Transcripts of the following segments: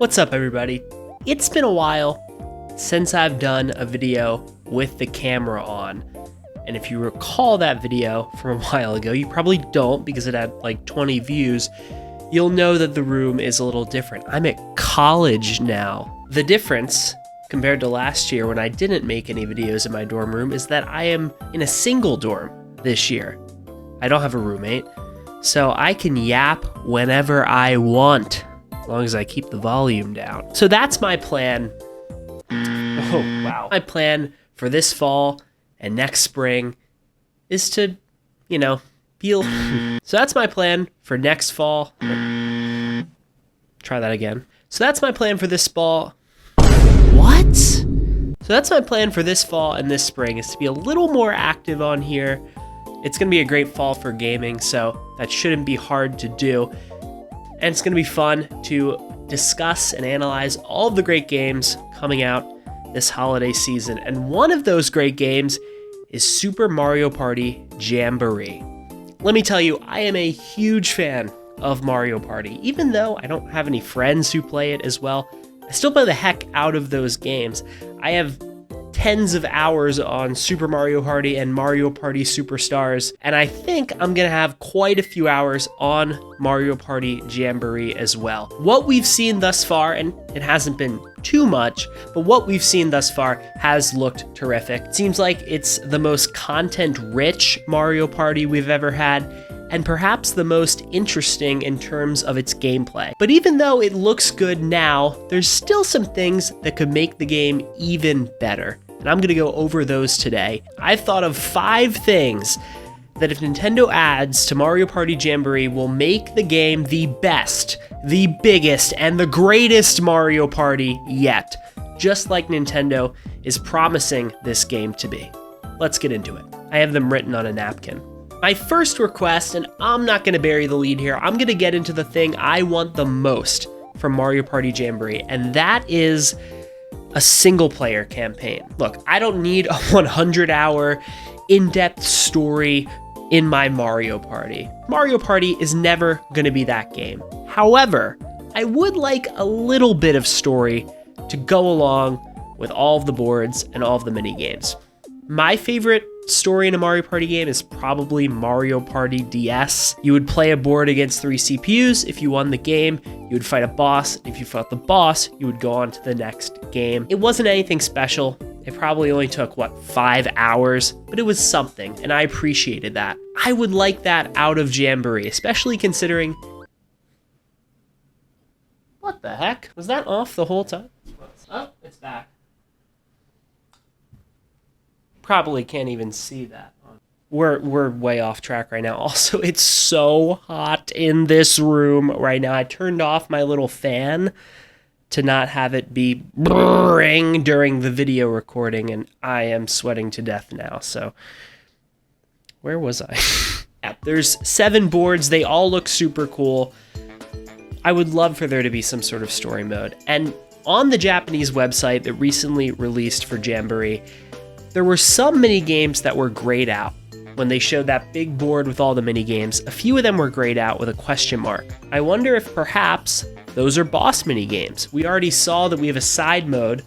What's up, everybody? It's been a while since I've done a video with the camera on. And if you recall that video from a while ago, you probably don't because it had like 20 views, you'll know that the room is a little different. I'm at college now. The difference compared to last year when I didn't make any videos in my dorm room is that I am in a single dorm this year. I don't have a roommate, so I can yap whenever I want, as long as I keep the volume down. So that's my plan. Oh, wow. My plan for this fall and next spring is to, feel. So that's my plan for next fall. Try that again. So that's my plan for this fall. What? So that's my plan for this fall and this spring is to be a little more active on here. It's going to be a great fall for gaming, so that shouldn't be hard to do. And it's going to be fun to discuss and analyze all of the great games coming out this holiday season. And one of those great games is Super Mario Party Jamboree. Let me tell you, I am a huge fan of Mario Party. Even though I don't have any friends who play it as well, I still play the heck out of those games. I have tens of hours on Super Mario Party and Mario Party Superstars, and I think I'm gonna have quite a few hours on Mario Party Jamboree as well. What we've seen thus far, and it hasn't been too much, but what we've seen thus far has looked terrific. It seems like it's the most content-rich Mario Party we've ever had, and perhaps the most interesting in terms of its gameplay. But even though it looks good now, there's still some things that could make the game even better. And I'm gonna go over those today. I've thought of 5 things that if Nintendo adds to Mario Party Jamboree will make the game the best, the biggest, and the greatest Mario Party yet, just like Nintendo is promising this game to be. Let's get into it. I have them written on a napkin. My first request, and I'm not going to bury the lead here, I'm going to get into the thing I want the most from Mario Party Jamboree, and that is a single-player campaign. Look, I don't need a 100-hour in-depth story in my Mario Party. Mario Party is never going to be that game. However, I would like a little bit of story to go along with all of the boards and all of the mini-games. My favorite story in a Mario Party game is probably Mario Party DS. You would play a board against 3 CPUs. If you won the game, you would fight a boss. If you fought the boss, you would go on to the next game. It wasn't anything special. It probably only took, 5 hours, but it was something, and I appreciated that. I would like that out of Jamboree, especially considering... What the heck? Was that off the whole time? Oh, it's back. Probably can't even see that. We're way off track right now. Also, it's so hot in this room right now. I turned off my little fan to not have it be brrring during the video recording, and I am sweating to death now. So, where was I? Yeah, there's 7 boards. They all look super cool. I would love for there to be some sort of story mode. And on the Japanese website that recently released for Jamboree, there were some mini games that were grayed out. When they showed that big board with all the mini games, a few of them were grayed out with a question mark. I wonder if perhaps those are boss mini games. We already saw that we have a side mode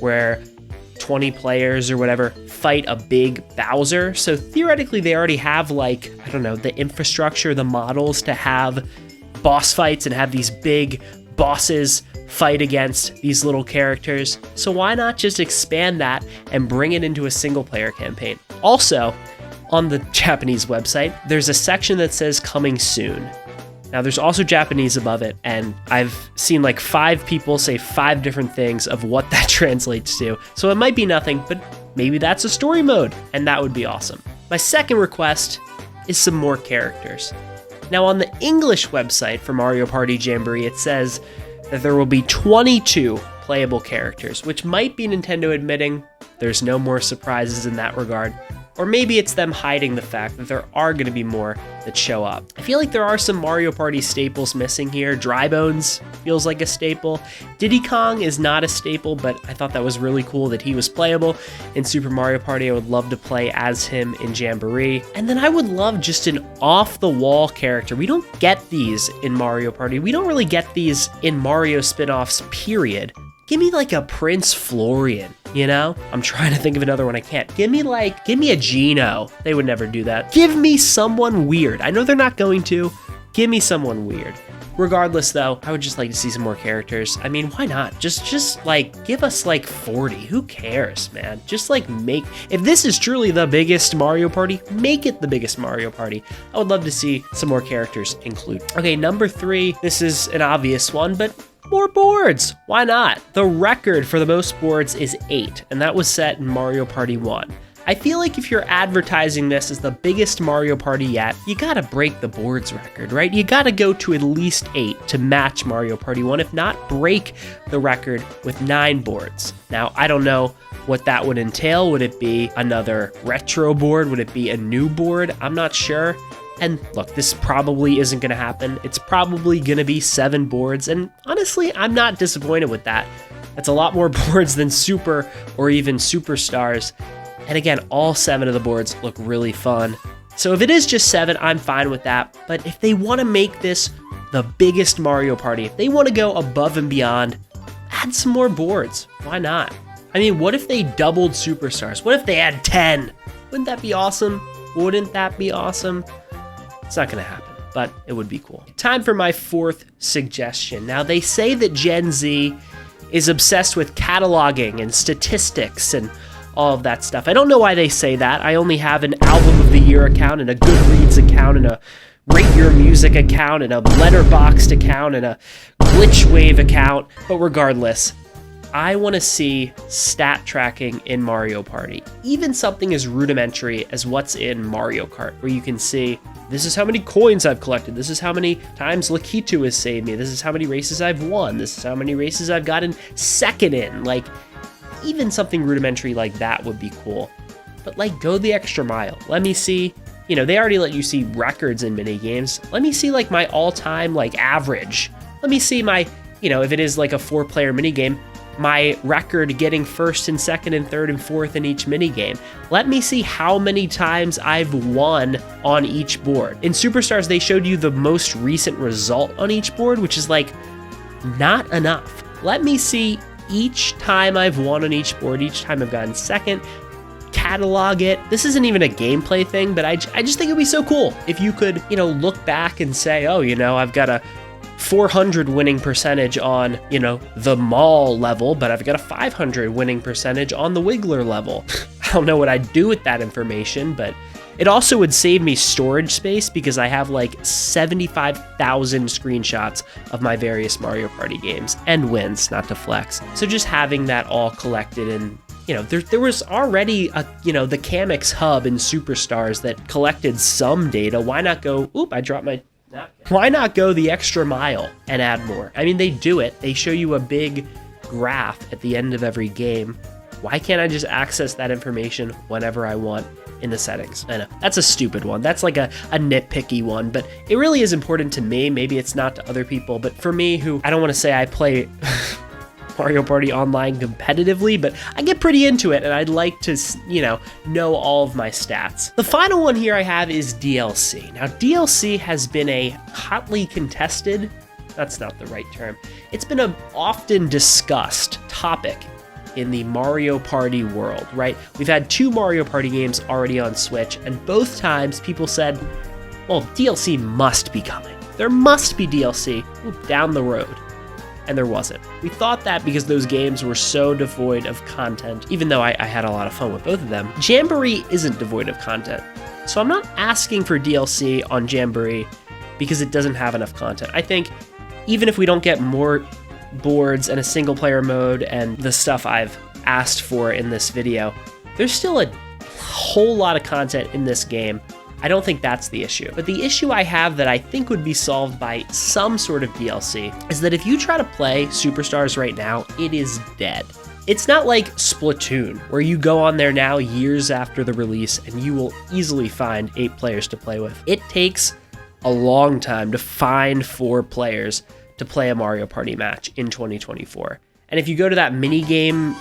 where 20 players or whatever fight a big Bowser. So theoretically, they already have the infrastructure, the models to have boss fights and have these big bosses fight against these little characters. So why not just expand that and bring it into a single player campaign? Also, on the Japanese website, there's a section that says coming soon. Now there's also Japanese above it, and I've seen 5 people say 5 different things of what that translates to. So it might be nothing, but maybe that's a story mode, and that would be awesome. My second request is some more characters. Now on the English website for Mario Party Jamboree, it says that there will be 22 playable characters, which might be Nintendo admitting there's no more surprises in that regard. Or maybe it's them hiding the fact that there are going to be more that show up. I feel like there are some Mario Party staples missing here. Dry Bones feels like a staple. Diddy Kong is not a staple, but I thought that was really cool that he was playable in Super Mario Party. I would love to play as him in Jamboree. And then I would love just an off-the-wall character. We don't get these in Mario Party. We don't really get these in Mario spin-offs, period. Give me like a Prince Florian, you know? I'm trying to think of another one, I can't. Give me a Geno. They would never do that. Give me someone weird. I know they're not going to. Give me someone weird. Regardless though, I would just like to see some more characters. I mean, why not? Just like, give us like 40. Who cares, man? Just like if this is truly the biggest Mario Party, make it the biggest Mario Party. I would love to see some more characters included. Okay, number 3, this is an obvious one, but more boards. Why not? The record for the most boards is 8, and that was set in Mario Party 1. I feel like if you're advertising this as the biggest Mario Party yet, you gotta break the boards record, right? You gotta go to at least 8 to match Mario Party 1, if not break the record with 9 boards. Now, I don't know what that would entail. Would it be another retro board? Would it be a new board? I'm not sure. And look, this probably isn't going to happen. It's probably going to be 7 boards, and honestly, I'm not disappointed with that. That's a lot more boards than Super or even Superstars. And again, all 7 of the boards look really fun. So if it is just 7, I'm fine with that. But if they want to make this the biggest Mario Party, if they want to go above and beyond, add some more boards. Why not? I mean, what if they doubled Superstars? What if they had 10? Wouldn't that be awesome? Wouldn't that be awesome? It's not going to happen, but it would be cool. Time for my 4th suggestion. Now, they say that Gen Z is obsessed with cataloging and statistics and all of that stuff. I don't know why they say that. I only have an Album of the Year account and a Goodreads account and a Rate Your Music account and a Letterboxd account and a Glitchwave account. But regardless, I want to see stat tracking in Mario Party. Even something as rudimentary as what's in Mario Kart, where you can see, this is how many coins I've collected, this is how many times Lakitu has saved me, this is how many races I've won, this is how many races I've gotten second in. Like, even something rudimentary like that would be cool. But like, go the extra mile. Let me see, you know, they already let you see records in mini games. Let me see like my all-time like average. Let me see my, you know, if it is like a 4-player mini game, my record getting 1st and 2nd and 3rd and 4th in each minigame. Let me see how many times I've won on each board. In Superstars, they showed you the most recent result on each board, which is like not enough. Let me see each time I've won on each board, each time I've gotten second, catalog it. This isn't even a gameplay thing, but I just think it'd be so cool if you could, you know, look back and say, oh, you know, I've got a 400 winning percentage on, you know, the mall level, but I've got a 500 winning percentage on the Wiggler level. I don't know what I'd do with that information, but it also would save me storage space because I have like 75,000 screenshots of my various Mario Party games and wins, not to flex. So just having that all collected, and you know, there was already a, you know, the Kamix hub in Superstars that collected some data. Why not go, oop, I dropped my napkin. Why not go the extra mile and add more? I mean, they do it. They show you a big graph at the end of every game. Why can't I just access that information whenever I want in the settings? I know, that's a stupid one. That's like a nitpicky one, but it really is important to me. Maybe it's not to other people, but for me, who, I don't want to say I play Mario Party Online competitively, but I get pretty into it and I'd like to, you know all of my stats. The final one here I have is DLC. Now, DLC has been a hotly contested, that's not the right term, it's been an often discussed topic in the Mario Party world, right? We've had 2 Mario Party games already on Switch, and both times people said, well, DLC must be coming. There must be DLC down the road. And there wasn't. We thought that because those games were so devoid of content, even though I had a lot of fun with both of them. Jamboree isn't devoid of content. So I'm not asking for DLC on Jamboree because it doesn't have enough content. I think even if we don't get more boards and a single player mode and the stuff I've asked for in this video, there's still a whole lot of content in this game. I don't think that's the issue. But the issue I have that I think would be solved by some sort of DLC is that if you try to play Superstars right now, it is dead. It's not like Splatoon, where you go on there now years after the release and you will easily find 8 players to play with. It takes a long time to find 4 players to play a Mario Party match in 2024. And if you go to that mini game,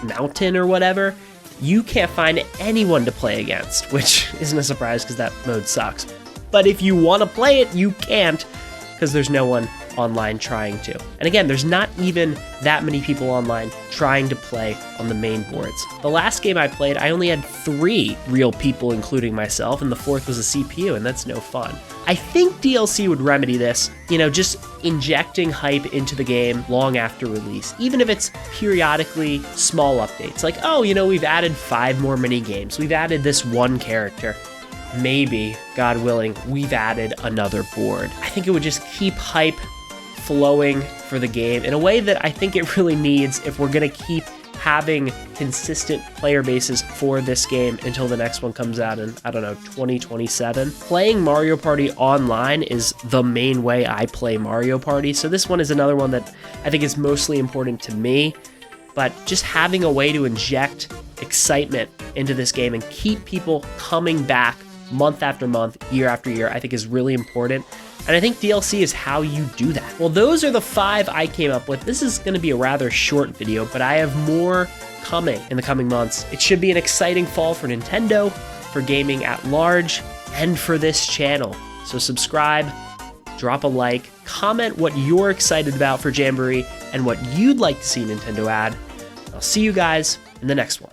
mountain or whatever, you can't find anyone to play against, which isn't a surprise because that mode sucks. But if you want to play it, you can't because there's no one online trying to. And again, there's not even that many people online trying to play on the main boards. The last game I played, I only had 3 real people, including myself, and the 4th was a CPU, and that's no fun. I think DLC would remedy this, just injecting hype into the game long after release, even if it's periodically small updates. Like, we've added 5 more mini games. We've added this one character. Maybe, God willing, we've added another board. I think it would just keep hype flowing for the game in a way that I think it really needs if we're going to keep having consistent player bases for this game until the next one comes out in, 2027. Playing Mario Party online is the main way I play Mario Party, so this one is another one that I think is mostly important to me, but just having a way to inject excitement into this game and keep people coming back month after month, year after year, I think is really important. And I think DLC is how you do that. Well, those are the 5 I came up with. This is going to be a rather short video, but I have more coming in the coming months. It should be an exciting fall for Nintendo, for gaming at large, and for this channel. So subscribe, drop a like, comment what you're excited about for Jamboree and what you'd like to see Nintendo add. I'll see you guys in the next one.